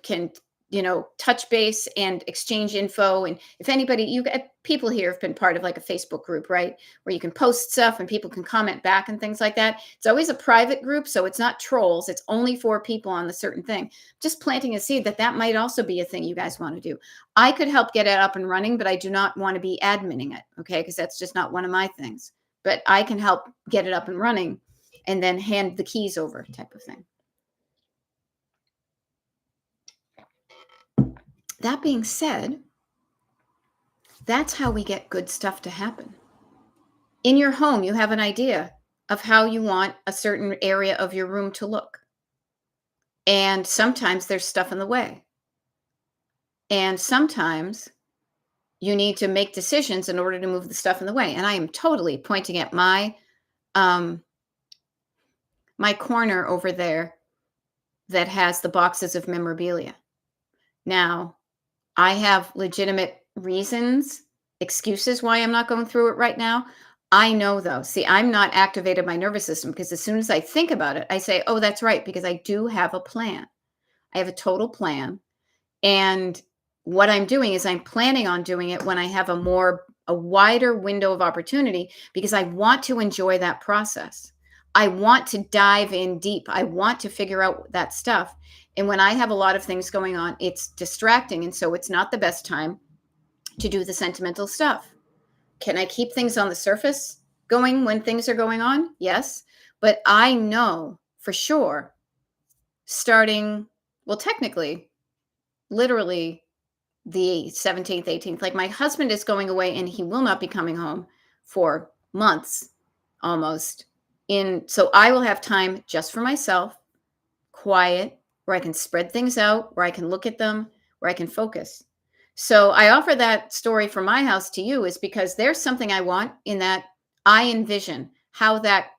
touch base and exchange info. And if anybody, people here have been part of like a Facebook group, right? Where you can post stuff and people can comment back and things like that. It's always a private group. So it's not trolls. It's only for people on the certain thing. Just planting a seed that might also be a thing you guys want to do. I could help get it up and running, but I do not want to be adminning it. Okay. Because that's just not one of my things, but I can help get it up and running and then hand the keys over type of thing. That being said, that's how we get good stuff to happen. In your home, you have an idea of how you want a certain area of your room to look. And sometimes there's stuff in the way. And sometimes you need to make decisions in order to move the stuff in the way. And I am totally pointing at my corner over there that has the boxes of memorabilia. Now, I have legitimate reasons, excuses why I'm not going through it right now. I know though, see, I'm not activated my nervous system because as soon as I think about it, I say, oh, that's right, because I do have a plan. I have a total plan. And what I'm doing is I'm planning on doing it when I have a wider window of opportunity, because I want to enjoy that process. I want to dive in deep. I want to figure out that stuff. And when I have a lot of things going on, it's distracting. And so it's not the best time to do the sentimental stuff. Can I keep things on the surface going when things are going on? Yes. But I know for sure, starting, well, technically, literally the 17th, 18th, like my husband is going away and he will not be coming home for months almost. So I will have time just for myself, quiet, where I can spread things out, where I can look at them, where I can focus. So I offer that story from my house to you is because there's something I want in that I envision how that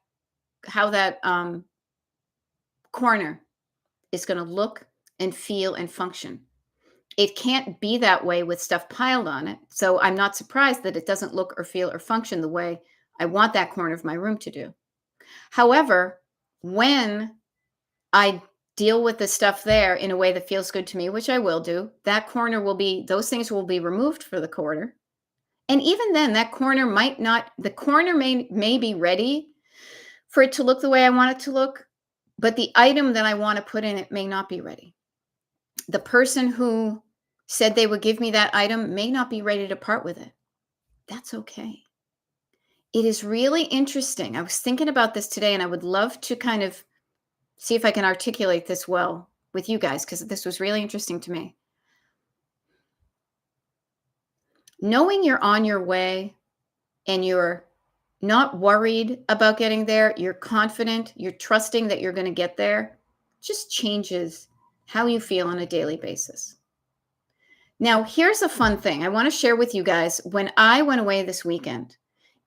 corner is going to look and feel and function. It can't be that way with stuff piled on it. So I'm not surprised that it doesn't look or feel or function the way I want that corner of my room to do. However, when I deal with the stuff there in a way that feels good to me, which I will do, those things will be removed for the corner. And even then, that corner the corner may be ready for it to look the way I want it to look, but the item that I want to put in it may not be ready. The person who said they would give me that item may not be ready to part with it. That's okay. It is really interesting. I was thinking about this today, and I would love to kind of see if I can articulate this well with you guys, because this was really interesting to me. Knowing you're on your way and you're not worried about getting there, you're confident, you're trusting that you're going to get there, just changes how you feel on a daily basis. Now, here's a fun thing I want to share with you guys. When I went away this weekend,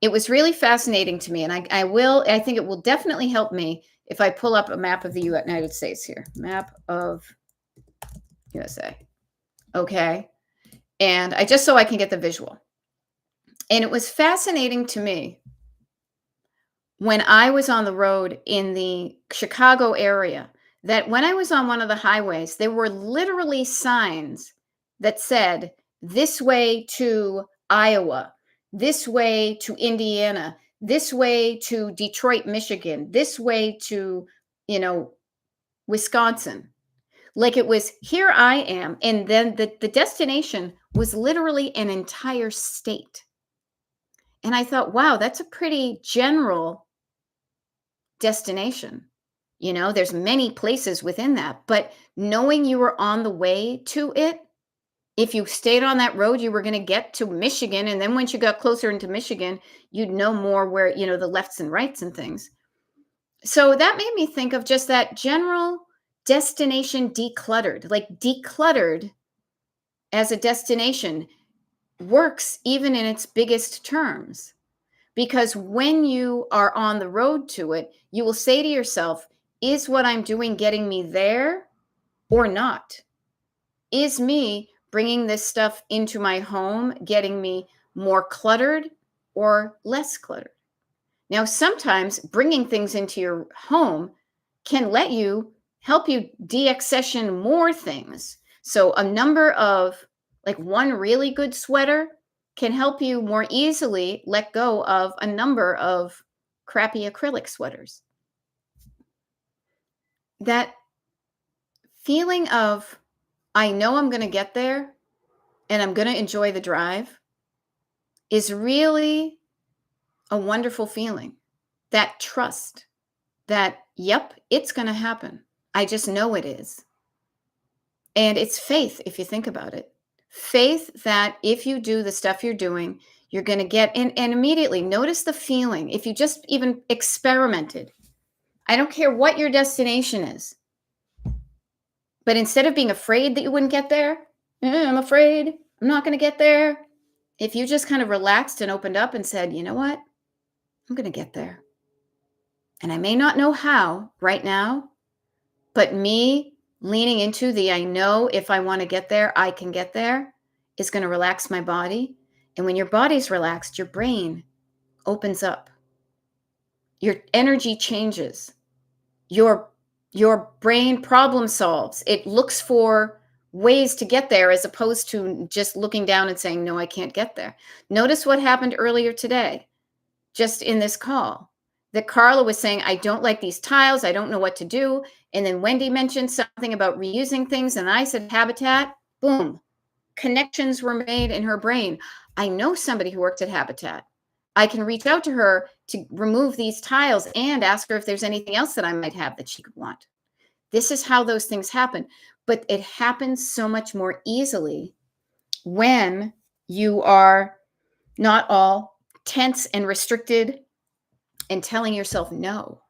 it was really fascinating to me, and I think it will definitely help me if I pull up a map of the United States here. Map of USA. Okay. And so I can get the visual. And it was fascinating to me when I was on the road in the Chicago area, that when I was on one of the highways, there were literally signs that said, this way to Iowa, this way to Indiana, this way to Detroit, Michigan, this way to, Wisconsin. Like it was, here I am. And then the destination was literally an entire state. And I thought, wow, that's a pretty general destination. There's many places within that, but knowing you were on the way to it, if you stayed on that road, you were going to get to Michigan. And then once you got closer into Michigan, you'd know more where, the lefts and rights and things. So that made me think of just that general destination decluttered, like decluttered as a destination works even in its biggest terms. Because when you are on the road to it, you will say to yourself, is what I'm doing getting me there or not? Is me bringing this stuff into my home getting me more cluttered or less cluttered? Now, sometimes bringing things into your home can help you deaccession more things. So a number of, like one really good sweater can help you more easily let go of a number of crappy acrylic sweaters. That feeling of, I know I'm going to get there and I'm going to enjoy the drive, is really a wonderful feeling. That trust that, yep, it's going to happen. I just know it is. And it's faith, if you think about it. Faith that if you do the stuff you're doing, you're going to get, and immediately notice the feeling. If you just even experimented, I don't care what your destination is, but instead of being afraid that you wouldn't get there, I'm afraid I'm not going to get there. If you just kind of relaxed and opened up and said, you know what, I'm going to get there. And I may not know how right now, but me leaning into I know if I want to get there, I can get there, is going to relax my body. And when your body's relaxed, your brain opens up. Your energy changes. Your brain problem solves. It looks for ways to get there as opposed to just looking down and saying, no, I can't get there. Notice what happened earlier today, just in this call, that Carla was saying, I don't like these tiles. I don't know what to do. And then Wendy mentioned something about reusing things. And I said, Habitat, boom, connections were made in her brain. I know somebody who works at Habitat. I can reach out to her to remove these tiles and ask her if there's anything else that I might have that she could want. This is how those things happen. But it happens so much more easily when you are not all tense and restricted and telling yourself no.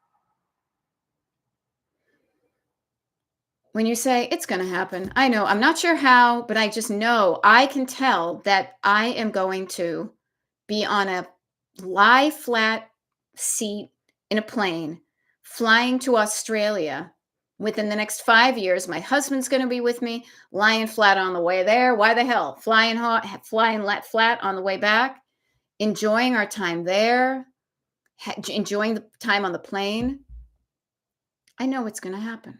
When you say, it's going to happen, I know, I'm not sure how, but I just know I can tell that I am going to be on a lie flat seat in a plane flying to Australia within the next 5 years. My husband's going to be with me, lying flat on the way there. Why the hell? Flying flat on the way back, enjoying our time there, enjoying the time on the plane. I know it's going to happen.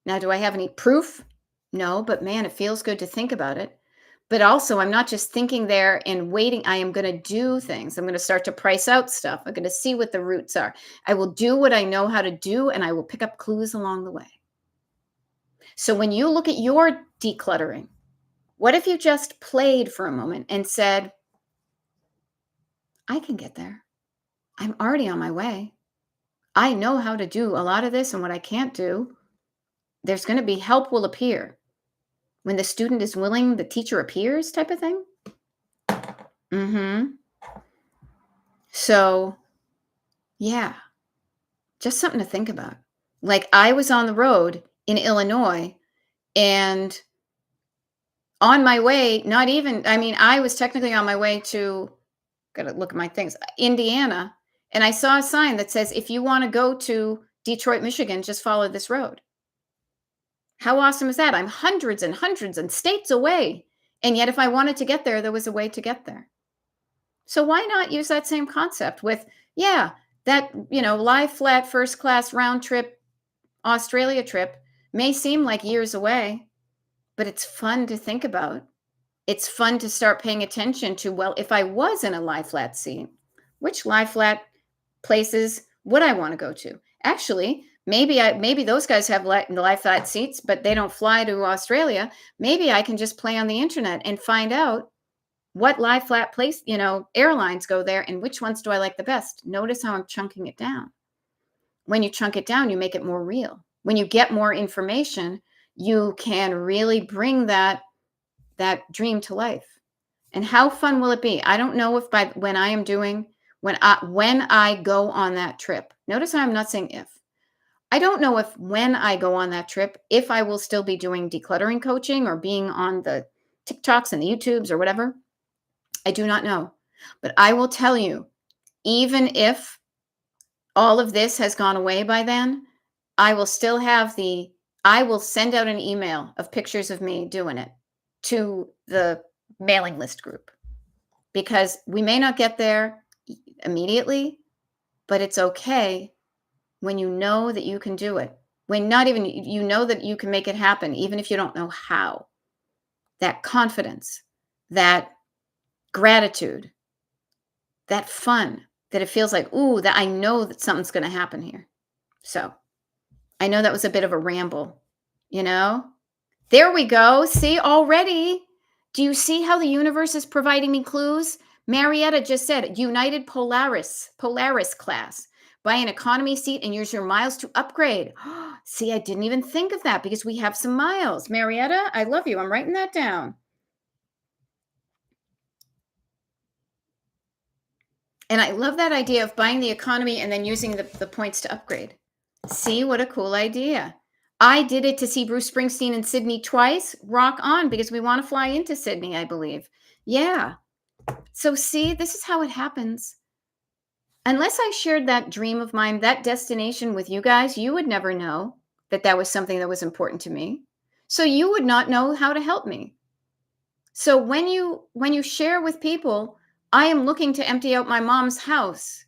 Now, do I have any proof? No, but man, it feels good to think about it. But also, I'm not just thinking there and waiting. I am going to do things. I'm going to start to price out stuff. I'm going to see what the roots are. I will do what I know how to do, and I will pick up clues along the way. So when you look at your decluttering, what if you just played for a moment and said, I can get there. I'm already on my way. I know how to do a lot of this, and what I can't do, there's going to be help will appear. When the student is willing, the teacher appears type of thing. So, yeah, just something to think about. Like I was on the road in Illinois and on my way, I was technically on my way to, gotta look at my things, Indiana. And I saw a sign that says, if you want to go to Detroit, Michigan, just follow this road. How awesome is that? I'm hundreds and hundreds and states away. And yet if I wanted to get there, there was a way to get there. So why not use that same concept with, that, lie flat, first class, round trip, Australia trip may seem like years away, but it's fun to think about. It's fun to start paying attention to, well, if I was in a lie flat seat, which lie flat places would I want to go to? Actually, maybe those guys have lie flat seats, but they don't fly to Australia. Maybe I can just play on the internet and find out what lie flat place, airlines go there and which ones do I like the best. Notice how I'm chunking it down. When you chunk it down, you make it more real. When you get more information, you can really bring that dream to life. And how fun will it be? I don't know if when I go on that trip. Notice how I'm not saying if. I don't know if when I go on that trip, if I will still be doing decluttering coaching or being on the TikToks and the YouTubes or whatever. I do not know. But I will tell you, even if all of this has gone away by then, I will still have I will send out an email of pictures of me doing it to the mailing list group, because we may not get there immediately, but it's okay when you know that you can do it. When not even, you know that you can make it happen, even if you don't know how. That confidence, that gratitude, that fun, that it feels like, ooh, that I know that something's going to happen here. So I know that was a bit of a ramble, There we go. See, already. Do you see how the universe is providing me clues? Marietta just said, United Polaris class. Buy an economy seat and use your miles to upgrade. See, I didn't even think of that because we have some miles. Marietta, I love you. I'm writing that down. And I love that idea of buying the economy and then using the points to upgrade. See, what a cool idea. I did it to see Bruce Springsteen in Sydney twice. Rock on, because we want to fly into Sydney, I believe. Yeah. So see, this is how it happens. Unless I shared that dream of mine, that destination with you guys, you would never know that that was something that was important to me. So you would not know how to help me. So when you share with people, I am looking to empty out my mom's house.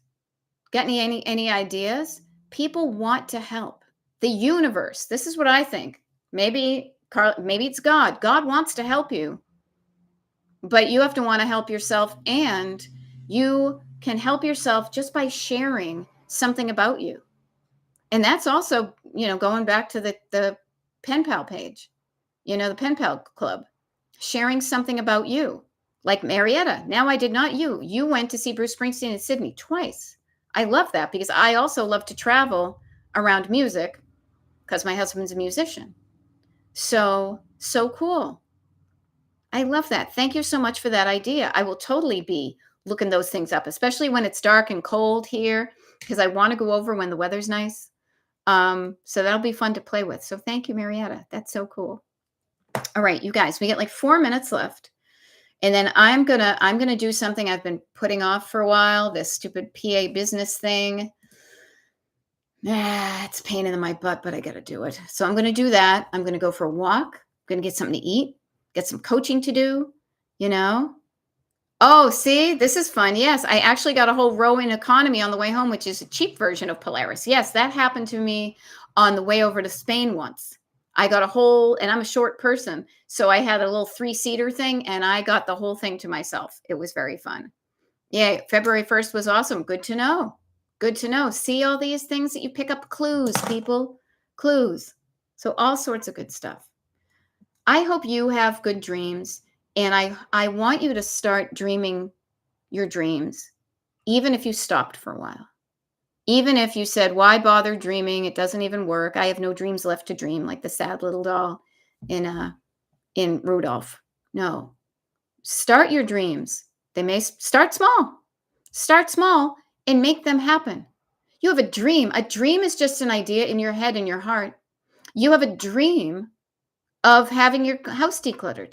Got any ideas? People want to help. The universe, this is what I think. Maybe Carl, maybe it's God. God wants to help you, but you have to want to help yourself, and you can help yourself just by sharing something about you. And that's also, going back to the pen pal page, the pen pal club, sharing something about you. Like Marietta. Now I did not you. You went to see Bruce Springsteen in Sydney twice. I love that because I also love to travel around music because my husband's a musician. So cool. I love that. Thank you so much for that idea. I will totally be looking those things up, especially when it's dark and cold here, because I want to go over when the weather's nice. So that'll be fun to play with. So thank you, Marietta. That's so cool. All right, you guys, we get like 4 minutes left. And then I'm gonna do something I've been putting off for a while, this stupid PA business thing. It's a pain in my butt, but I got to do it. So I'm going to do that. I'm going to go for a walk. I'm going to get something to eat, get some coaching to do, Oh, see, this is fun. Yes, I actually got a whole row in economy on the way home, which is a cheap version of Polaris. Yes, that happened to me on the way over to Spain once. I got a whole, and I'm a short person, so I had a little 3-seater thing, and I got the whole thing to myself. It was very fun. Yeah, February 1st was awesome. Good to know. Good to know. See all these things that you pick up clues, people. Clues. So all sorts of good stuff. I hope you have good dreams, and I want you to start dreaming your dreams, even if you stopped for a while. Even if you said, why bother dreaming? It doesn't even work. I have no dreams left to dream, like the sad little doll in Rudolph. No. Start your dreams. They may start small. Start small and make them happen. You have a dream. A dream is just an idea in your head and your heart. You have a dream of having your house decluttered.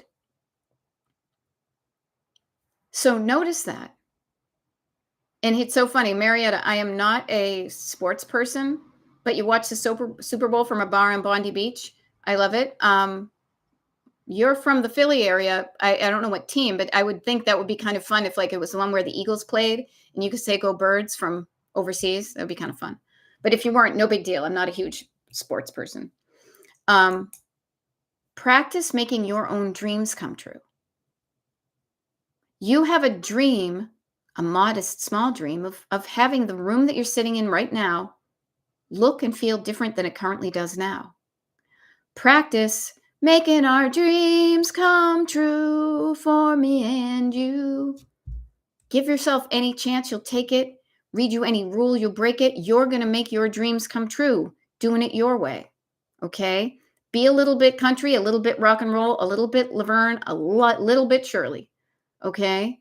So notice that. And it's so funny, Marietta, I am not a sports person, but you watch the Super Bowl from a bar in Bondi Beach. I love it. You're from the Philly area. I don't know what team, but I would think that would be kind of fun if like it was the one where the Eagles played and you could say go Birds from overseas. That would be kind of fun. But if you weren't, no big deal. I'm not a huge sports person. Practice making your own dreams come true. You have a dream, a modest, small dream of having the room that you're sitting in right now look and feel different than it currently does now. Practice making our dreams come true for me and you. Give yourself any chance, you'll take it. Read you any rule, you'll break it. You're going to make your dreams come true, doing it your way. Okay? Be a little bit country, a little bit rock and roll, a little bit Laverne, little bit Shirley. Okay?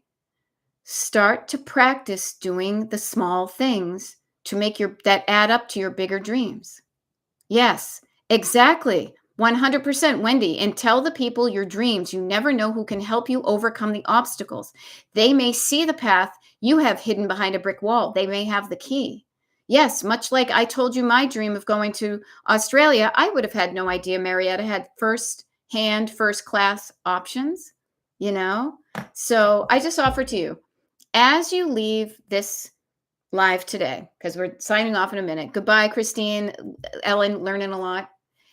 Start to practice doing the small things to make that add up to your bigger dreams. Yes, exactly. 100% Wendy. And tell the people your dreams. You never know who can help you overcome the obstacles. They may see the path you have hidden behind a brick wall. They may have the key. Yes, much like I told you my dream of going to Australia, I would have had no idea Marietta had first class options, So I just offer to you, as you leave this live today, because we're signing off in a minute. Goodbye, Christine, Ellen, learning a lot.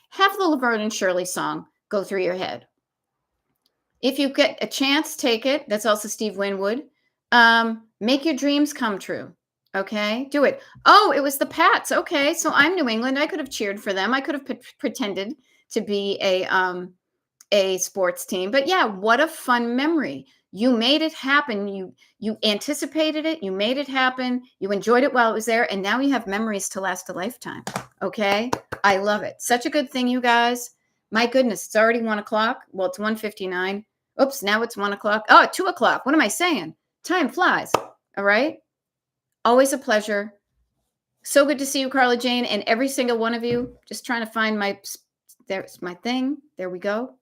Have the Laverne and Shirley song go through your head. If you get a chance, take it. That's also Steve Winwood. Make your dreams come true. Okay, do it. Oh, it was the Pats. Okay, so I'm New England. I could have cheered for them. I could have pretended to be a sports team. But yeah, what a fun memory. You made it happen. You anticipated it. You made it happen. You enjoyed it while it was there. And now you have memories to last a lifetime. Okay. I love it. Such a good thing, you guys. My goodness, it's already 1 o'clock. Well, it's 1:59. Oops, now it's 1 o'clock. Oh, 2 o'clock. What am I saying? Time flies. All right. Always a pleasure. So good to see you, Carla Jane, and every single one of you. Just trying to find there's my thing. There we go.